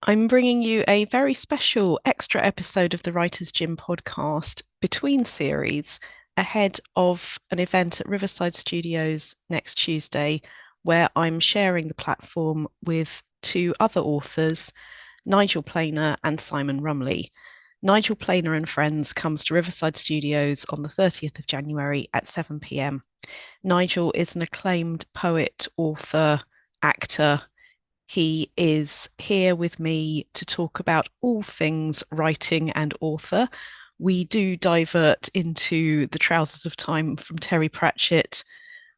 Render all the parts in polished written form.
I'm bringing you a very special extra episode of the Writers' Gym podcast between series ahead of an event at Riverside Studios next Tuesday, where I'm sharing the platform with two other authors, Nigel Planer and Simon Rumley. Nigel Planer and Friends comes to Riverside Studios on the 30th of January at 7 p.m. Nigel is an acclaimed poet, author, actor. He is here with me to talk about all things writing and author. We do divert into The Trousers of Time from Terry Pratchett.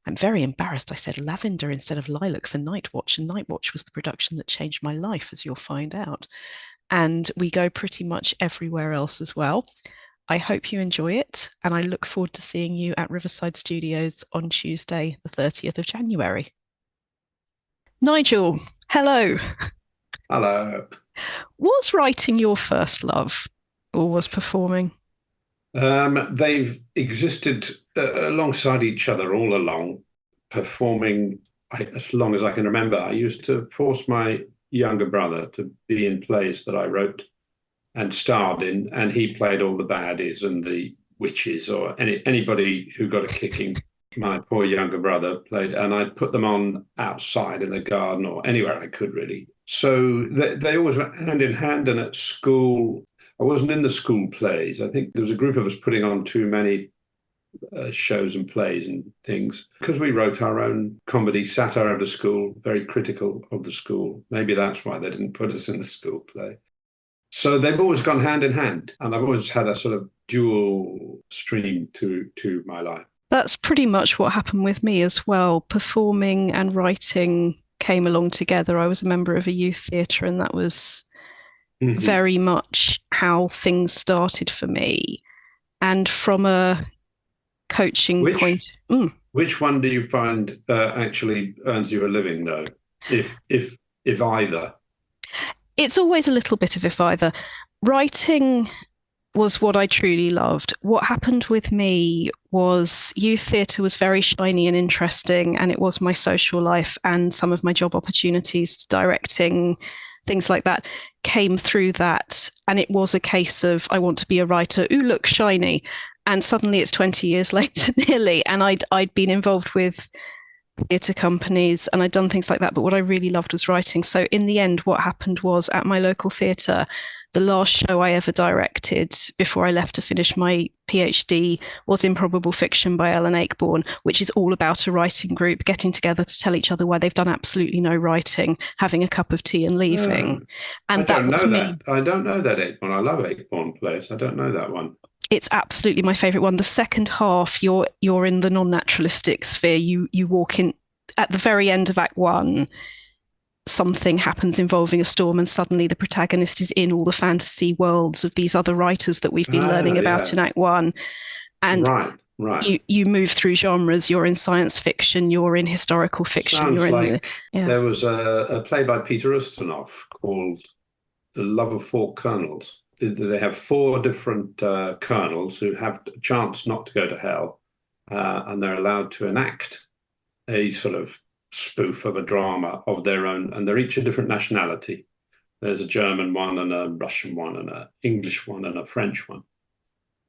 I'm very embarrassed I said lavender instead of lilac for Night Watch, and Night Watch was the production that changed my life, as you'll find out. And we go pretty much everywhere else as well. I hope you enjoy it, and I look forward to seeing you at Riverside Studios on Tuesday, the 30th of January. Nigel, hello. Hello. Was writing your first love, or was performing? They've existed alongside each other all along, performing as long as I can remember. I used to force my younger brother to be in plays that I wrote and starred in, and he played all the baddies and the witches or anybody who got a kicking. My poor younger brother played, and I'd put them on outside in the garden or anywhere I could really. So they always went hand in hand. And at school, I wasn't in the school plays. I think there was a group of us putting on too many shows and plays and things because we wrote our own comedy satire of the school, very critical of the school. Maybe that's why they didn't put us in the school play. So they've always gone hand in hand, and I've always had a sort of dual stream to my life. That's pretty much what happened with me as well. Performing and writing came along together. I was a member of a youth theatre, and that was Hmm. very much how things started for me. And from a coaching Which point, which one do you find actually earns you a living though, if either? it's always a little bit of if either. Writing was what I truly loved. What happened with me was youth theatre was very shiny and interesting, and it was my social life and some of my job opportunities, directing, things like that came through that. And it was a case of, I want to be a writer. Ooh, look, shiny. And suddenly it's 20 years later, nearly. And I'd been involved with theatre companies and I'd done things like that. But what I really loved was writing. So in the end, what happened was at my local theatre, the last show I ever directed before I left to finish my PhD was Improbable Fiction by Ellen Ayckbourn, which is all about a writing group getting together to tell each other why they've done absolutely no writing, having a cup of tea and leaving. Oh, I And that don't was know me. that. I don't know that Acorn. I love Acorn plays. I don't know that one. It's absolutely my favorite one. The second half, you're in the non-naturalistic sphere. You walk in at the very end of Act One, something happens involving a storm, and suddenly the protagonist is in all the fantasy worlds of these other writers that we've been Ah, learning about yeah. in Act One. And Right, right. you move through genres. You're in science fiction, you're in historical fiction, you're Sounds in the like yeah. there was a play by Peter Ustinov called The Love of Four Colonels. They have four different colonels who have a chance not to go to hell, and they're allowed to enact a sort of spoof of a drama of their own, and they're each a different nationality. There's a German one and a Russian one and an English one and a French one.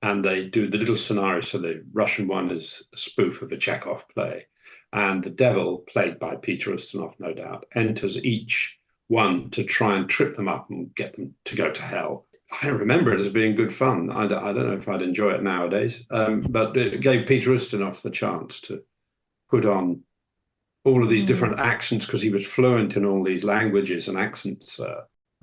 And they do the little scenario. So the Russian one is a spoof of a Chekhov play. And the devil, played by Peter Ustinov, no doubt, enters each one to try and trip them up and get them to go to hell. I remember it as being good fun. I don't know if I'd enjoy it nowadays, but it gave Peter Ustinov the chance to put on all of these Mm. different accents because he was fluent in all these languages and accents.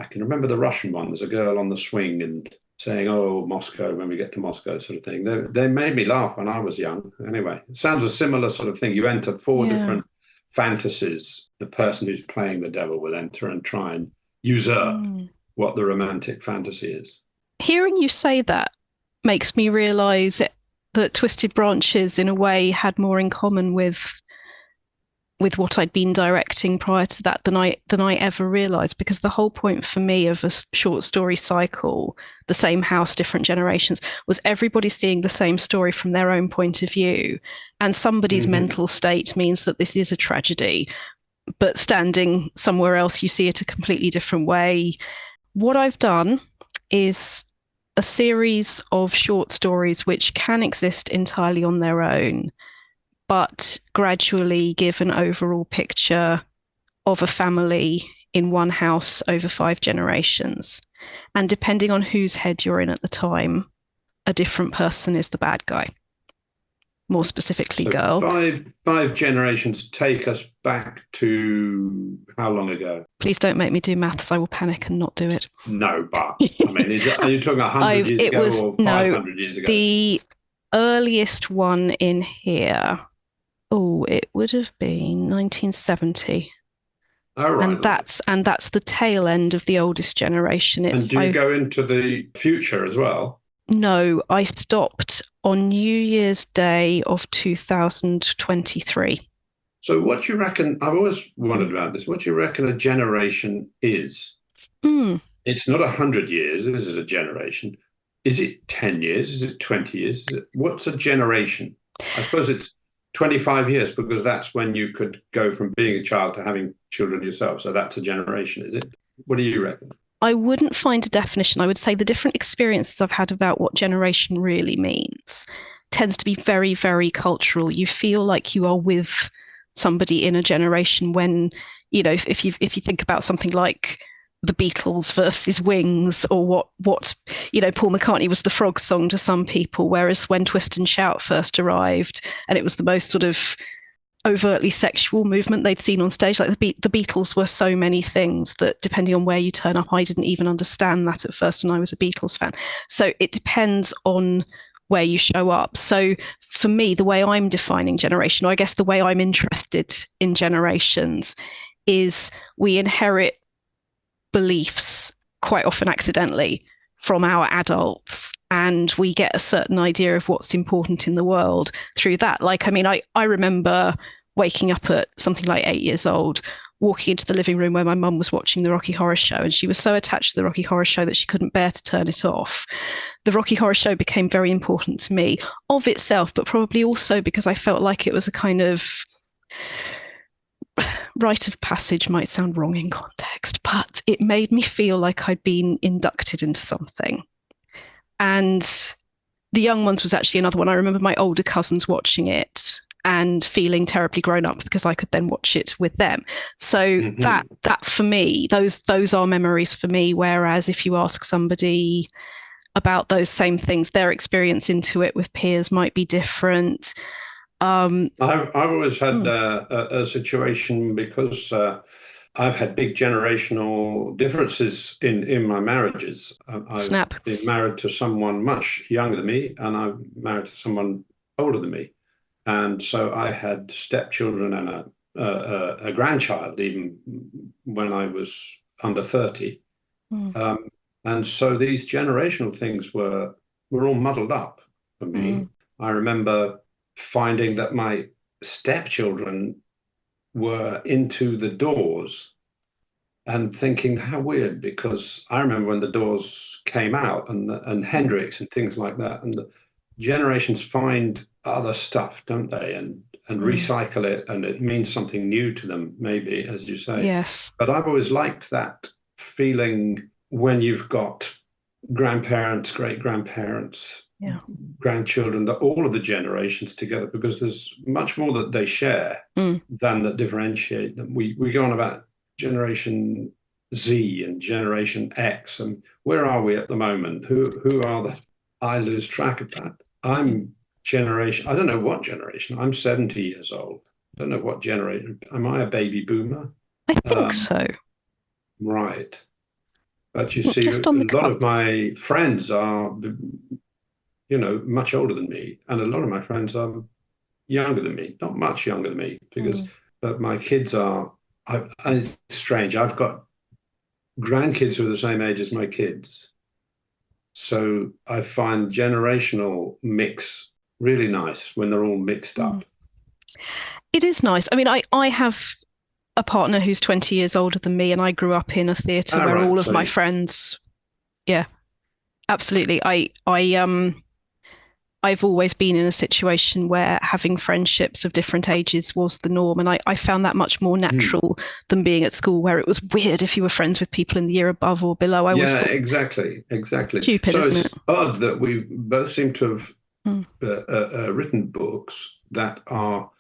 I can remember the Russian one. There's a girl on the swing and saying, "Oh, Moscow," when we get to Moscow, sort of thing. They made me laugh when I was young. Anyway, it sounds a similar sort of thing. You enter four Yeah. different fantasies. The person who's playing the devil will enter and try and usurp Mm. what the romantic fantasy is. Hearing you say that makes me realize that Twisted Branches, in a way, had more in common with what I'd been directing prior to that than I ever realized, because the whole point for me of a short story cycle, the same house, different generations, was everybody seeing the same story from their own point of view. And somebody's Mm-hmm. mental state means that this is a tragedy, but standing somewhere else, you see it a completely different way. what I've done is a series of short stories which can exist entirely on their own, but gradually give an overall picture of a family in one house over 5 generations. And depending on whose head you're in at the time, a different person is the bad guy. More specifically, So girl. five generations take us back to how long ago? Please don't make me do maths. I will panic and not do it. No, but I mean, are you talking 100 years It ago was or no 500 years ago? the earliest one in here. Oh, it would have been 1970. Oh, right. And that's the tail end of the oldest generation. And do you go into the future as well? No, I stopped on New Year's Day of 2023. So what do you reckon? I've always wondered about this. What do you reckon a generation is? It's not 100 years. This is a generation. Is it 10 years? Is it 20 years? What's a generation? I suppose it's 25 years because that's when you could go from being a child to having children yourself. So that's a generation, is it? What do you reckon? I wouldn't find a definition. I would say the different experiences I've had about what generation really means tends to be very, very cultural. You feel like you are with somebody in a generation when, if you think about something like the Beatles versus Wings, or what Paul McCartney was the frog song to some people, whereas when Twist and Shout first arrived, and it was the most sort of overtly sexual movement they'd seen on stage. Like the Beatles were so many things that depending on where you turn up, I didn't even understand that at first, and I was a Beatles fan. So it depends on where you show up. So for me, the way I'm defining generation, or I guess the way I'm interested in generations, is we inherit beliefs quite often accidentally from our adults, and we get a certain idea of what's important in the world through that. Like, I mean, I remember waking up at something like 8 years old, walking into the living room where my mum was watching the Rocky Horror Show, and she was so attached to the Rocky Horror Show that she couldn't bear to turn it off. The Rocky Horror Show became very important to me of itself, but probably also because I felt like it was a kind of rite of passage. Might sound wrong in context, but it made me feel like I'd been inducted into something. And The Young Ones was actually another one. I remember my older cousins watching it and feeling terribly grown up because I could then watch it with them. So that for me, those are memories for me. Whereas if you ask somebody about those same things, their experience into it with peers might be different. I've always had a situation because I've had big generational differences in my marriages. I've been married to someone much younger than me, and I'm married to someone older than me. And so I had stepchildren and a grandchild even when I was under 30. And so these generational things were all muddled up for me. I remember finding that my stepchildren were into the Doors and thinking how weird, because I remember when the Doors came out and Hendrix and things like that, and the generations find other stuff, don't they, and recycle it, and it means something new to them, maybe, as you say. Yes. But I've always liked that feeling when you've got grandparents, great grandparents, grandchildren, all of the generations together, because there's much more that they share than that differentiate them. We go on about Generation Z and Generation X, and where are we at the moment? Who are the? I lose track of that. I'm generation. I don't know what generation. I'm 70 years old. I don't know what generation. Am I a baby boomer? I think so. Right. But you see, a lot of my friends are, much older than me, and a lot of my friends are younger than me. Not much younger than me, but my kids are. And it's strange. I've got grandkids who are the same age as my kids, so I find generational mix really nice when they're all mixed up. It is nice. I mean, I have a partner who's 20 years older than me, and I grew up in a theatre where all of my friends, absolutely. I've always been in a situation where having friendships of different ages was the norm. And I found that much more natural than being at school, where it was weird if you were friends with people in the year above or below. I always Yeah, thought, exactly. stupid, So isn't it? it's odd that we both seem to have Mm. written books that are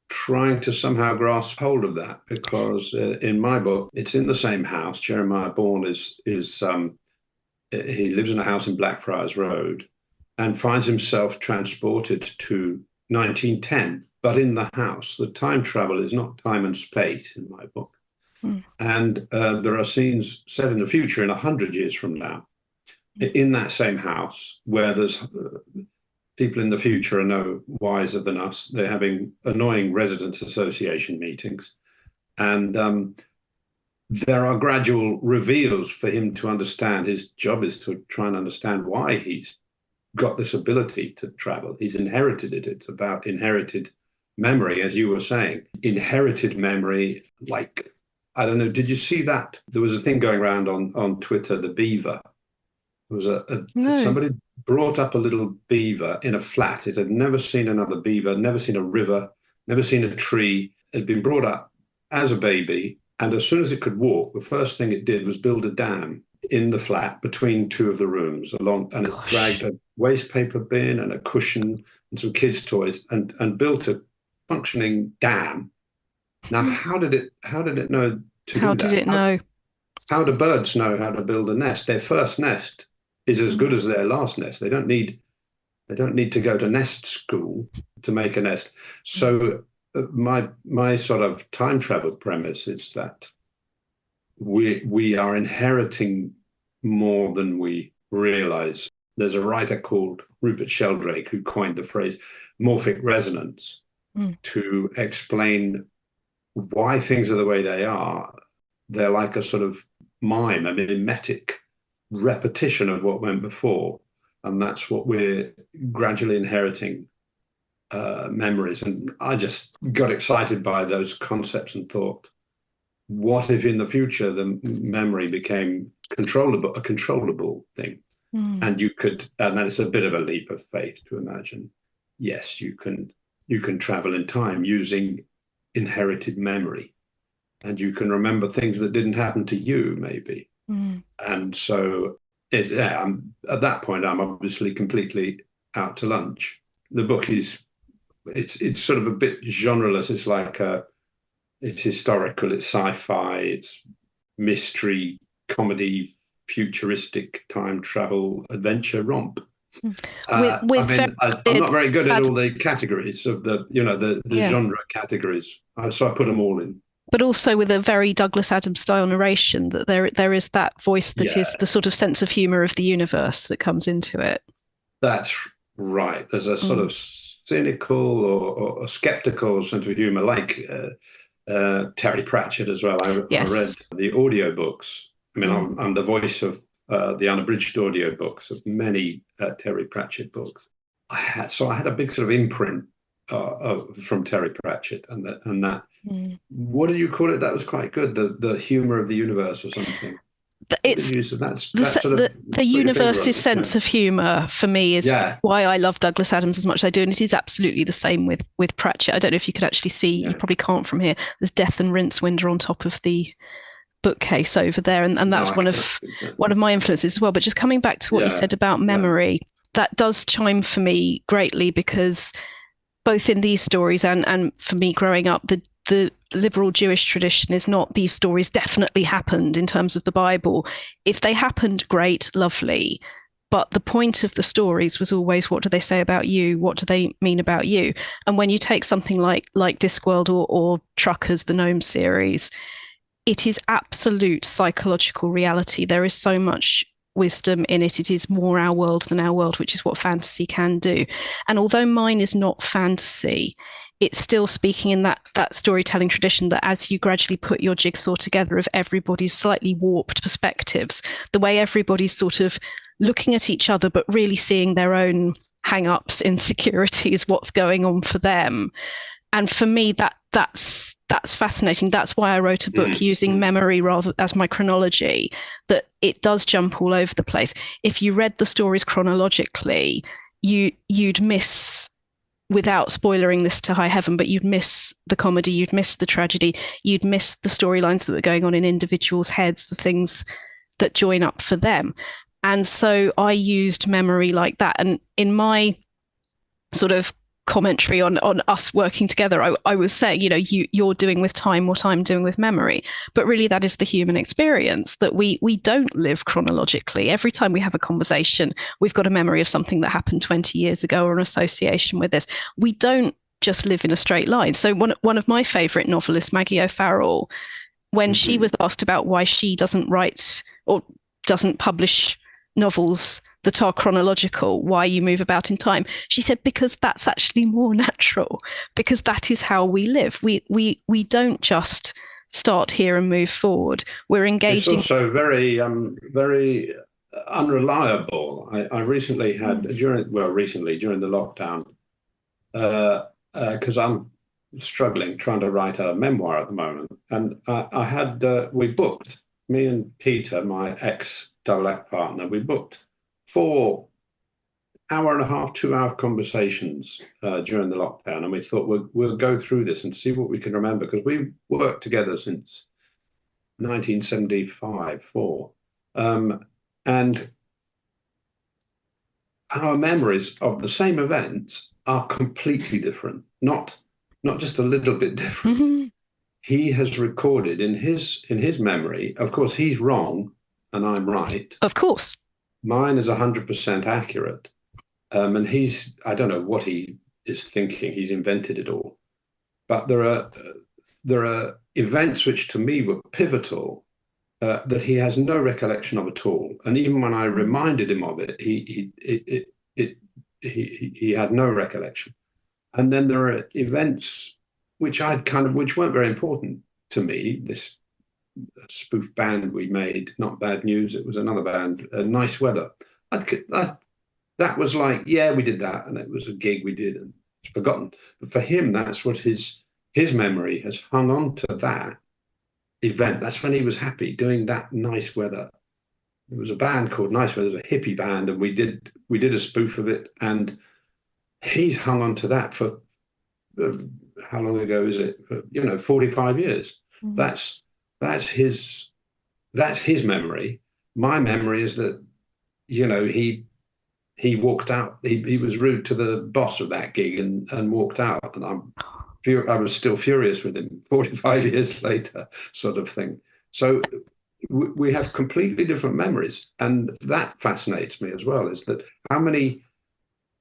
trying to somehow grasp hold of that, because in my book, it's in the same house. Jeremiah Bourne is he lives in a house in Blackfriars Road and finds himself transported to 1910. But in the house, the time travel is not time and space in my book. Mm. And there are scenes set in the future, in 100 years from now, in that same house, where there's people in the future are no wiser than us. They're having annoying residents' association meetings. And there are gradual reveals for him to understand. His job is to try and understand why he's got this ability to travel. He's inherited it. It's about inherited memory, as you were saying. Inherited memory, like, I don't know, did you see that? There was a thing going around on Twitter, the beaver. There was No. somebody brought up a little beaver in a flat. It had never seen another beaver, never seen a river, never seen a tree. It had been brought up as a baby, and as soon as it could walk, the first thing it did was build a dam in the flat between two of the rooms and it dragged a waste paper bin and a cushion and some kids' toys and built a functioning dam. Now, how did it know to How do did that? it know? How do birds know how to build a nest? Their first nest is as good as their last nest. They don't need to go to nest school to make a nest. So my sort of time travel premise is that we are inheriting more than we realize. There's a writer called Rupert Sheldrake who coined the phrase morphic resonance to explain why things are the way they are. They're like a sort of mime, a mimetic repetition of what went before. And that's what we're gradually inheriting, memories. And I just got excited by those concepts and thought, what if in the future the memory became a controllable thing? And and it's a bit of a leap of faith to imagine, yes, you can travel in time using inherited memory, and you can remember things that didn't happen to you, maybe. And so at that point, I'm obviously completely out to lunch. The book it's sort of a bit genreless. It's like it's historical, it's sci-fi, it's mystery, comedy, futuristic, time travel, adventure, romp. with I'm not very good at all the categories of the genre categories, so I put them all in. But also with a very Douglas Adams style narration, that there is that voice that is the sort of sense of humor of the universe that comes into it. That's right. There's a sort of cynical or skeptical sense of humor, like Terry Pratchett as well. I read the audiobooks. I mean, I'm the voice of the unabridged audiobooks of many Terry Pratchett books. I had a big sort of imprint from Terry Pratchett, and that. What did you call it? That was quite good. The humor of the universe or something. It's the universe's sense of humor for me is why I love Douglas Adams as much as I do, and it is absolutely the same with Pratchett. I don't know if you could actually see. You probably can't from here. There's Death and Rincewinder on top of the bookcase over there, and that's one of my influences as well. But just coming back to what you said about memory, that does chime for me greatly, because both in these stories and for me growing up, the liberal Jewish tradition is not these stories definitely happened in terms of the Bible. If they happened, great, lovely. But the point of the stories was always, what do they say about you? What do they mean about you? And when you take something like Discworld or Truckers, the Gnome series, it is absolute psychological reality. There is so much wisdom in it. It is more our world than our world, which is what fantasy can do. And although mine is not fantasy, it's still speaking in that storytelling tradition that as you gradually put your jigsaw together of everybody's slightly warped perspectives, the way everybody's sort of looking at each other, but really seeing their own hang-ups, insecurities, what's going on for them. And for me, that's fascinating. That's why I wrote a book using memory rather as my chronology, that it does jump all over the place. If you read the stories chronologically, you'd miss, without spoilering this to high heaven, but you'd miss the comedy, you'd miss the tragedy, you'd miss the storylines that were going on in individuals' heads, the things that join up for them. And so I used memory like that. And in my sort of commentary on us working together, I was saying, you're doing with time what I'm doing with memory. But really, that is the human experience, that we don't live chronologically. Every time we have a conversation, we've got a memory of something that happened 20 years ago or an association with this. We don't just live in a straight line. So one of my favorite novelists, Maggie O'Farrell, when she was asked about why she doesn't write or doesn't publish novels that are chronological, why you move about in time, she said, because that's actually more natural, because that is how we live. We don't just start here and move forward. We're engaged. It's also very unreliable. I recently had during the lockdown, because I'm struggling trying to write a memoir at the moment, and I had we booked, me and Peter, my ex double act partner, we booked 4 hour-and-a-half, 2-hour conversations during the lockdown, and we thought we'll go through this and see what we can remember, because we've worked together since 1975, 4, and our memories of the same events are completely different, not just a little bit different. Mm-hmm. He has recorded in his memory. Of course, he's wrong and I'm right. Of course. Mine is 100% accurate. And I don't know what he is thinking. He's invented it all. But there are events which to me were pivotal that he has no recollection of at all. And even when I reminded him of it, he had no recollection. And then there are events which weren't very important to me. This spoof band we made, not Bad News, it was another band, Nice Weather. That was like, yeah, we did that, and it was a gig we did, and it's forgotten. But for him, that's what his memory has hung on to, that event. That's when he was happy doing that Nice Weather. There was a band called Nice Weather, it was a hippie band, and we did a spoof of it, and he's hung on to that for how long ago is it? 45 years. Mm-hmm. That's his memory. My memory is that, he walked out. He was rude to the boss of that gig and walked out. And I was still furious with him 45 years later, sort of thing. So we have completely different memories, and that fascinates me as well. Is that how many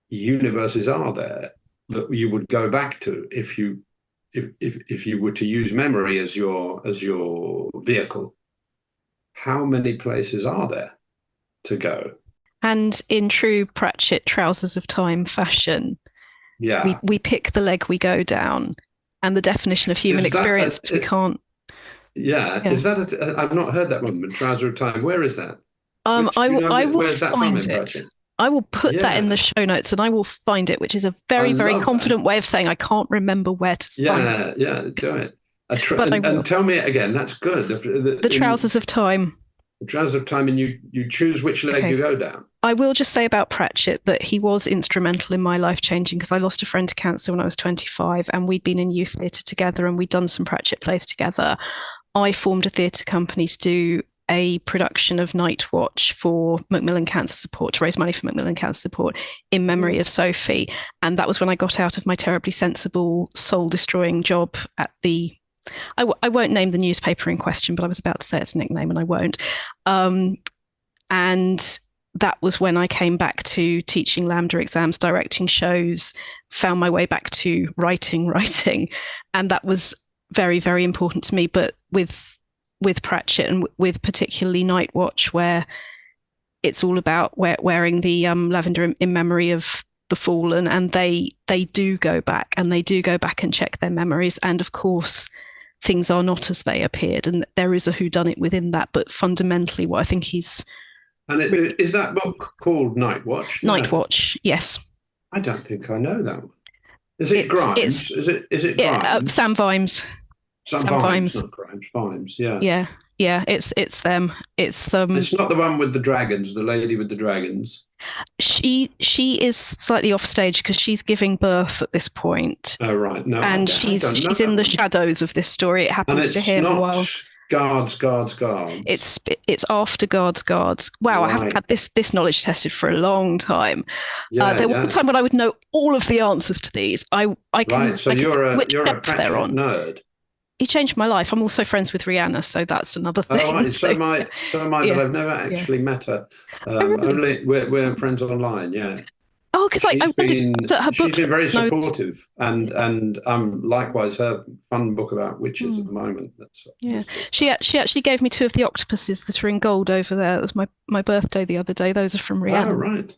universes are there that you would go back to if you were to use memory as your vehicle? How many places are there to go? And in true Pratchett trousers of time fashion, yeah, we pick the leg we go down, and the definition of human experience we can't. Yeah, is that I've not heard that one. Trouser of Time. Where is that? I will find it. I will put that in the show notes, and I will find it, which is a very, very confident way of saying I can't remember where to find it. Yeah, do it. And tell me it again. That's good. The Trousers of Time. The Trousers of Time, and you choose which leg you go down. I will just say about Pratchett that he was instrumental in my life changing, because I lost a friend to cancer when I was 25, and we'd been in youth theatre together, and we'd done some Pratchett plays together. I formed a theatre company to do a production of Night Watch for Macmillan Cancer Support, to raise money for Macmillan Cancer Support in memory of Sophie. And that was when I got out of my terribly sensible, soul-destroying job at the... I won't name the newspaper in question, but I was about to say its nickname and I won't. And that was when I came back to teaching Lambda exams, directing shows, found my way back to writing. And that was very, very important to me. But with Pratchett and with particularly Night Watch, where it's all about wearing the lavender in memory of the fallen, and they do go back and check their memories. And of course, things are not as they appeared, and there is a whodunit within that. But fundamentally, what I think he's... And is that book called Night Watch? Night Watch, yes. I don't think I know that one. Is it Grimes? Is it Grimes? Sam Vimes. Sam Vimes, not Grimes. Vimes, yeah. Yeah. Yeah, it's them. It's It's not the one with the dragons, the lady with the dragons. she is slightly off stage because she's giving birth at this point, Oh, right. No, and I don't know she's that in the one. shadows of this story. It And happens to it's him not while guards. it's after guards. Wow, I haven't Right. had this knowledge tested for a long time. Yeah, There was a yeah. time when I would know all of the answers to these. Right. So I can you're which a depth they're Pratchett on. nerd. He changed my life. I'm also friends with Rihanna, so that's another Oh, thing. right. So am I, but Yeah, I've never yeah. actually met her. Oh, really? Only we're friends online. Yeah. Oh, because I went to her She's book been very notes. supportive, and likewise her fun book about witches at Hmm. the moment. That's Yeah, was just that. she actually gave me two of the octopuses that are in gold over there. It was my birthday the other day. Those are from Oh, Rihanna. right.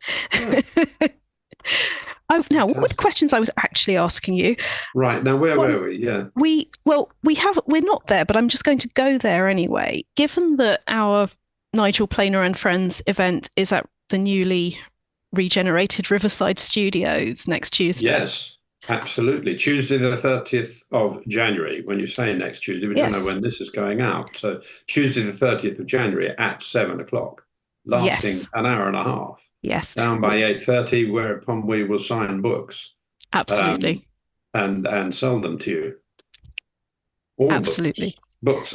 Oh, Now, what were the fantastic. questions I was actually asking you? Right. Now, where One, were we? Yeah. we're not there, but I'm just going to go there anyway. Given that our Nigel Planer and Friends event is at the newly regenerated Riverside Studios next Tuesday. Yes, absolutely. Tuesday, the 30th of January. When you say next Tuesday, we don't know Yes, when this is going out. So, Tuesday, the 30th of January at 7 o'clock, lasting yes, an hour and a half, yes, down by 8:30, whereupon we will sign books um, absolutely, and sell them to you. All books. absolutely. Books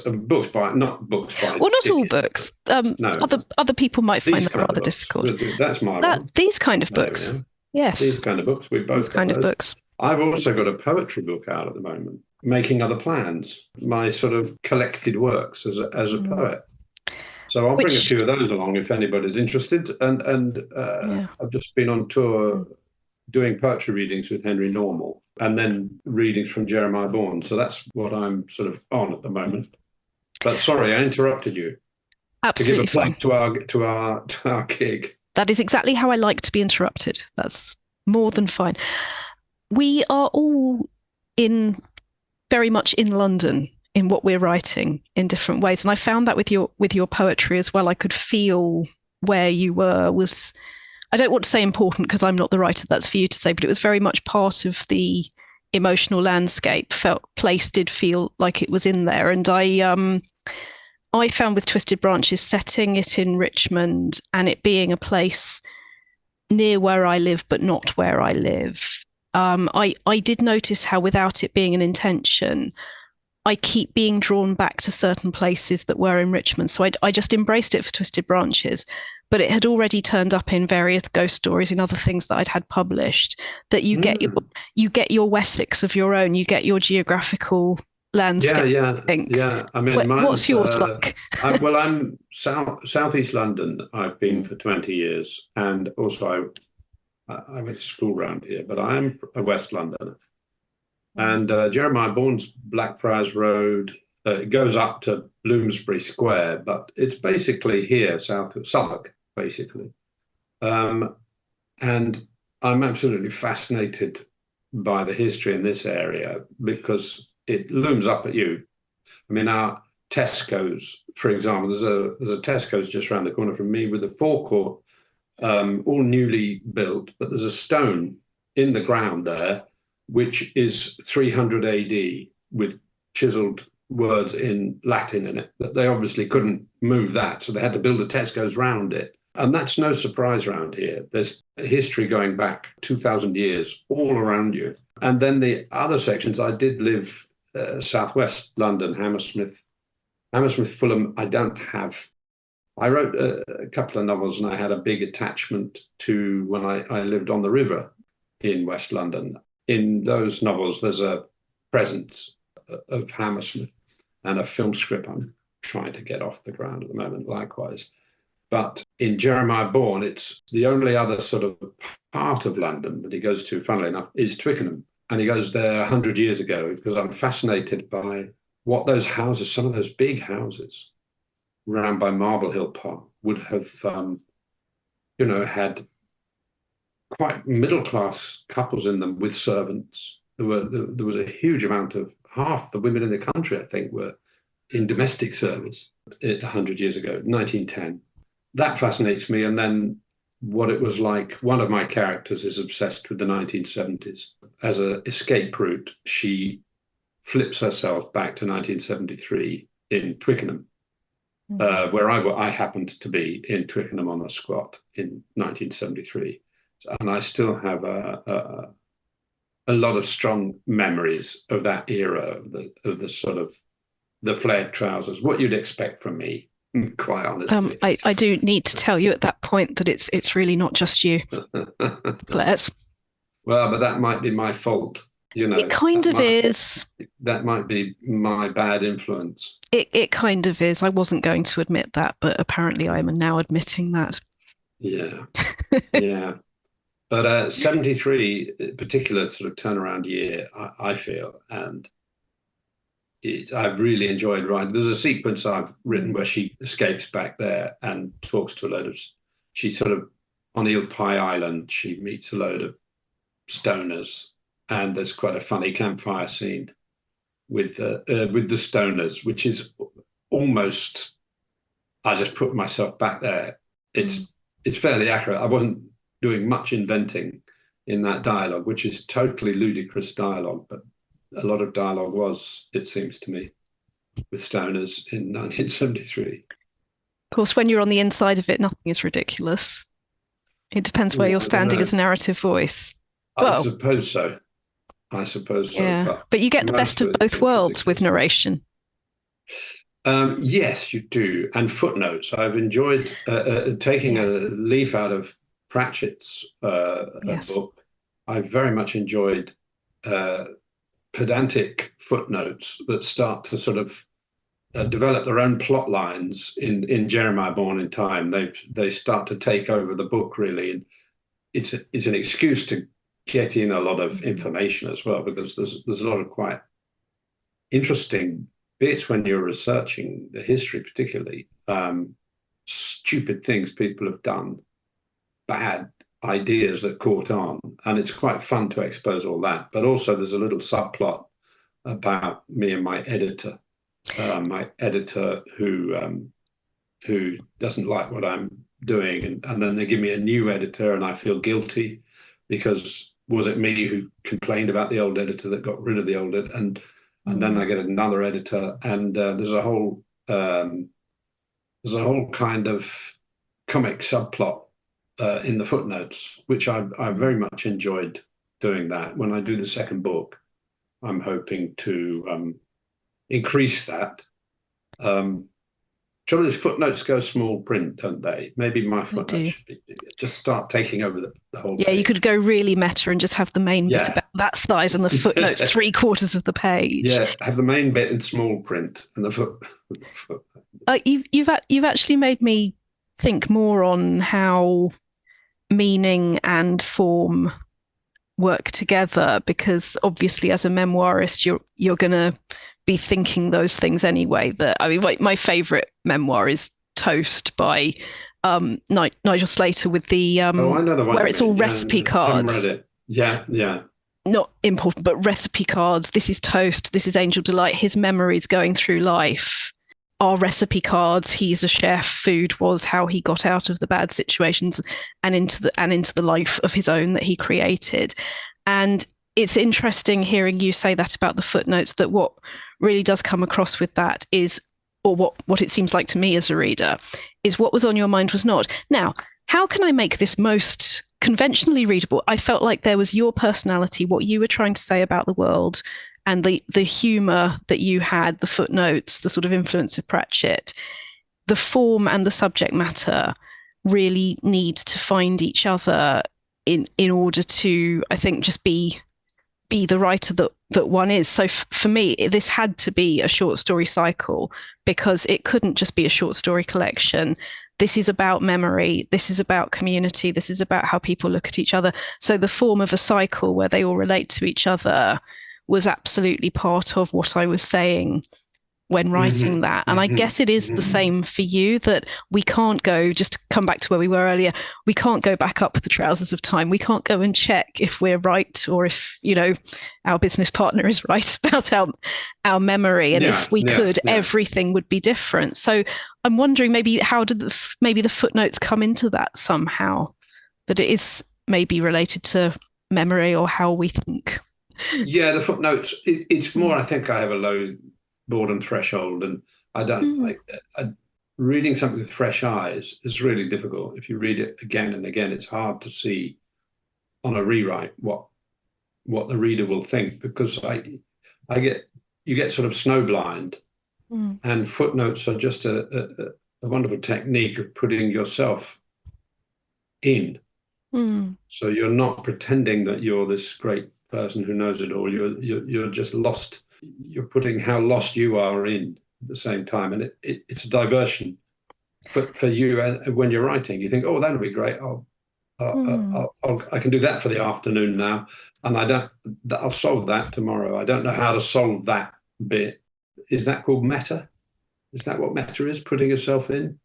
by, not books by Well, not all Dickens, but books. no, Other people might find these that kind of rather books. difficult. That's my That one. these kind of There we books, are. yes, These kind of books. We've these both got kind of those. books. I've also got a poetry book out at the moment, Making Other Plans, my sort of collected works as a Mm. poet. So I'll bring a Which, few of those along if anybody's interested. And yeah. I've just been on tour Mm. doing poetry readings with Henry Normal and then readings from Jeremiah Bourne. So that's what I'm sort of on at the moment. But sorry, I interrupted you to give a Absolutely plug fine. to our gig. That is exactly how I like to be interrupted. That's more than fine. We are all in very much in London in what we're writing in different ways. And I found that with your poetry as well. I could feel where you were was I don't want to say important because I'm not the writer, that's for you to say, but it was very much part of the emotional landscape. Felt place did feel like it was in there. And I found with Twisted Branches setting it in Richmond and it being a place near where I live, but not where I live. I did notice how, without it being an intention, I keep being drawn back to certain places that were in Richmond. So I just embraced it for Twisted Branches, but it had already turned up in various ghost stories and other things that I'd had published. That Mm. you get your Wessex of your own, you get your geographical Yeah, landscape. yeah, I think. yeah. I mean, What's mine's yours like? well, I'm southeast London. I've been Mm, for 20 years, and also I went to school around here, but I am a West Londoner. mm, And Jeremiah Bourne's Blackfriars Road it goes up to Bloomsbury Square, but it's basically here, south of Southwark, basically. Um, and I'm absolutely fascinated by the history in this area because it looms up at you. I mean, our Tesco's, for example, there's a Tesco's just around the corner from me with a forecourt, all newly built, but there's a stone in the ground there, which is 300 AD with chiseled words in Latin in it. That they obviously couldn't move that, so they had to build a Tesco's round it. And that's no surprise around here. There's history going back 2,000 years all around you. And then the other sections, I did live southwest London, Hammersmith, Fulham. I don't have. I wrote a couple of novels, and I had a big attachment to when I lived on the river in West London. In those novels, there's a presence of Hammersmith and a film script I'm trying to get off the ground at the moment, likewise. But in Jeremiah Bourne, it's the only other sort of part of London that he goes to, funnily enough, is Twickenham. And he goes there 100 years ago because I'm fascinated by what those houses, some of those big houses around by Marble Hill Park, would have, had quite middle class couples in them with servants. There was a huge amount of half the women in the country, I think, were in domestic service 100 years ago, 1910. That fascinates me. And then what it was like. One of my characters is obsessed with the 1970s. As an escape route, she flips herself back to 1973 in Twickenham where I happened to be in Twickenham on the Squat in 1973. And I still have a lot of strong memories of that era, of the sort of the flared trousers, what you'd expect from me, quite honestly. I do need to tell you at that point that it's really not just you, Flares. Well, but that might be my fault. It kind of is. That might be my bad influence. It kind of is. I wasn't going to admit that, but apparently I am now admitting that. Yeah, yeah. But 73, particular sort of turnaround year, I feel, and I've really enjoyed writing. There's a sequence I've written where she escapes back there and talks to a load of, she sort of, on Eel Pie Island, she meets a load of stoners, and there's quite a funny campfire scene with the stoners, which is almost, I just put myself back there. It's fairly accurate. I wasn't doing much inventing in that dialogue, which is totally ludicrous dialogue, but a lot of dialogue was, it seems to me, with stoners in 1973. Of course, when you're on the inside of it, nothing is ridiculous. It depends where you're standing as a narrative voice. I suppose so. Yeah, but you get the best of both worlds with narration. Yes, you do. And footnotes. I've enjoyed taking a leaf out of Pratchett's book. I very much enjoyed pedantic footnotes that start to sort of develop their own plot lines in Jeremiah Born in Time. They start to take over the book, really, and it's an excuse to get in a lot of information as well, because there's a lot of quite interesting bits when you're researching the history, particularly stupid things people have done, bad ideas that caught on, and it's quite fun to expose all that. But also there's a little subplot about me and my editor who doesn't like what I'm doing, and then they give me a new editor, and I feel guilty because was it me who complained about the old editor that got rid of the old editor, and then I get another editor, and there's a whole kind of comic subplot in the footnotes, which I very much enjoyed doing that. When I do the second book, I'm hoping to increase that. Trouble is, footnotes go small print, don't they? Maybe my footnotes should be just start taking over the whole page. You could go really meta and just have the main bit about that size and the footnotes 3/4 of the page. Yeah, have the main bit in small print and the foot. You've actually made me think more on how meaning and form work together, because obviously as a memoirist you're going to be thinking those things anyway. That, I mean, my favorite memoir is Toast by Nigel Slater, with the I know the one where it's all recipe cards. I haven't read it. Yeah. Not important, but recipe cards. This is Toast. This is Angel Delight. His memories going through life are recipe cards. He's a chef. Food was how he got out of the bad situations and into the life of his own that he created. And it's interesting hearing you say that about the footnotes, that what really does come across with that is, or what it seems like to me as a reader, is what was on your mind was not. Now, how can I make this most conventionally readable? I felt like there was your personality, what you were trying to say about the world, and the humor that you had, the footnotes, the sort of influence of Pratchett. The form and the subject matter really need to find each other in order to, I think, just be the writer that one is. So for me, this had to be a short story cycle, because it couldn't just be a short story collection. This is about memory. This is about community. This is about how people look at each other. So the form of a cycle where they all relate to each other was absolutely part of what I was saying when writing that. And I guess it is the same for you, that we can't go, just to come back to where we were earlier, we can't go back up the trousers of time. We can't go and check if we're right, or if, our business partner is right about our memory. And if we could, everything would be different. So I'm wondering, maybe how did the footnotes come into that somehow, that it is maybe related to memory or how we think? Yeah, the footnotes, it's more, I think I have a low boredom threshold, and I don't like reading something with fresh eyes is really difficult. If you read it again and again, it's hard to see on a rewrite what the reader will think, because I get you get sort of snowblind, and footnotes are just a wonderful technique of putting yourself in. So you're not pretending that you're this great person who knows it all. You're just lost. You're putting how lost you are in at the same time, and it's a diversion. But for you, when you're writing, you think, oh, that'll be great. I can do that for the afternoon now, and I'll solve that tomorrow. I don't know how to solve that bit. Is that called meta? Is that what meta is? Putting yourself in?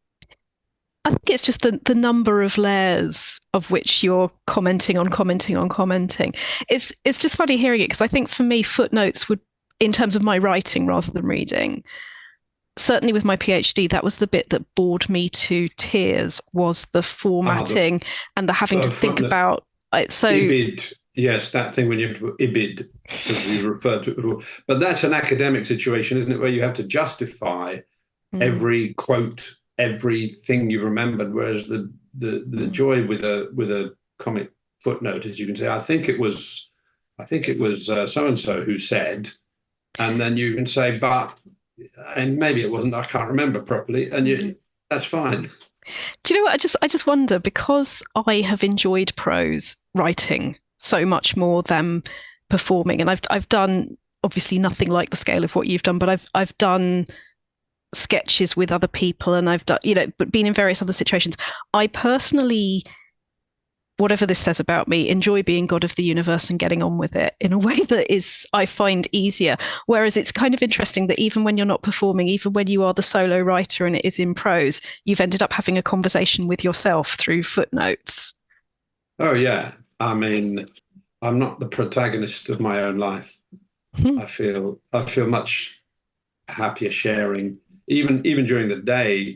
I think it's just the number of layers of which you're commenting on commenting on commenting. It's just funny hearing it, because I think for me, footnotes would, in terms of my writing rather than reading, certainly with my PhD, that was the bit that bored me to tears, was the formatting and the having to think about it. So IBID, yes, that thing when you have to IBID, as you referred to it before. But that's an academic situation, isn't it, where you have to justify every quote, everything you've remembered, whereas the joy with a comic footnote is you can say, I think it was so and so who said, and then you can say, but, and maybe it wasn't, I can't remember properly, and that's fine. Do you know what? I just wonder, because I have enjoyed prose writing so much more than performing, and I've done obviously nothing like the scale of what you've done, but I've done sketches with other people, and I've done, but been in various other situations. I personally, whatever this says about me, enjoy being God of the universe and getting on with it in a way that is, I find, easier. Whereas it's kind of interesting that even when you're not performing, even when you are the solo writer and it is in prose, you've ended up having a conversation with yourself through footnotes. Oh yeah. I mean, I'm not the protagonist of my own life. I feel much happier sharing. Even during the day,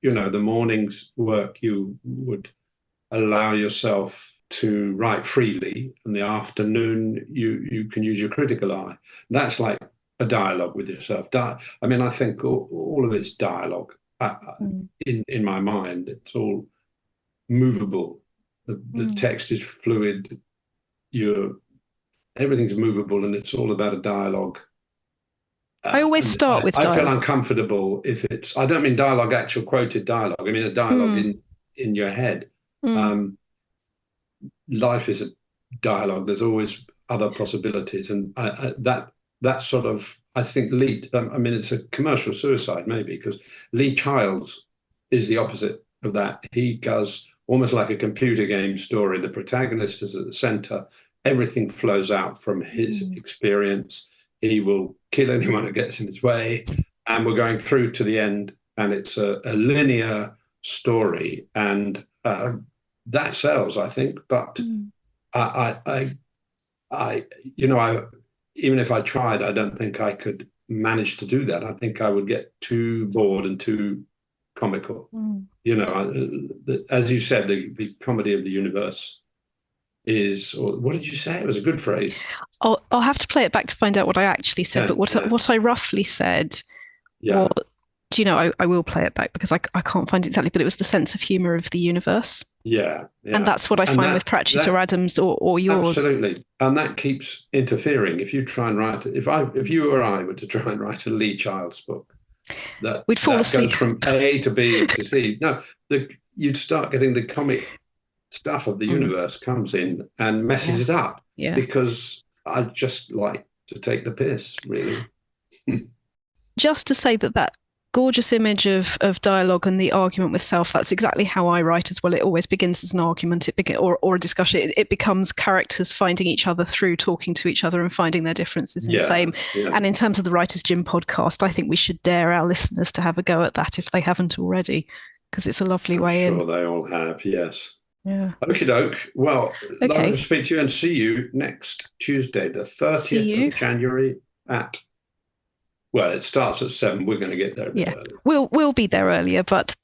the morning's work, you would allow yourself to write freely, and the afternoon you can use your critical eye. That's like a dialogue with yourself. I mean, I think all of it's dialogue. In my mind, it's all movable. The text is fluid. Everything's movable, and it's all about a dialogue. I always start with dialogue. I feel uncomfortable if it's, I don't mean dialogue, actual quoted dialogue. I mean a dialogue in your head. Life is a dialogue. There's always other possibilities, and that sort of, I think Lee. I mean, it's a commercial suicide maybe, because Lee Childs is the opposite of that. He does almost like a computer game story. The protagonist is at the center. Everything flows out from his experience. He will kill anyone who gets in his way, and we're going through to the end, and it's a linear story, and that sells, I think. But I even if I tried, I don't think I could manage to do that. I think I would get too bored and too comical. As you said, the comedy of the universe is, or what did you say? It was a good phrase. I'll have to play it back to find out what I actually said, but what I roughly said, I will play it back because I can't find it exactly, but it was the sense of humor of the universe. Yeah. And that's what I find with Pratchett or Adams or yours. Absolutely. And that keeps interfering. If you try and write, if you or I were to try and write a Lee Childs book, we'd fall asleep. Goes from A to B to C. No, you'd start getting the comic stuff of the universe comes in and messes it up. Yeah. Because I just like to take the piss, really. Just to say that gorgeous image of dialogue and the argument with self, that's exactly how I write as well. It always begins as an argument, or a discussion. It becomes characters finding each other through talking to each other and finding their differences in the same. Yeah. And in terms of the Writers' Gym podcast, I think we should dare our listeners to have a go at that if they haven't already, because it's a lovely way in. I'm sure they all have, yes. Yeah. Okie doke. Well, lovely to speak to you, and see you next Tuesday, the 30th of January at... Well, it starts at 7. We're going to get there a bit early. We'll be there earlier, but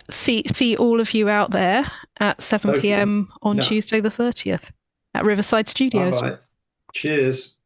see all of you out there at 7 p.m. on Tuesday the 30th at Riverside Studios. Bye-bye. Cheers.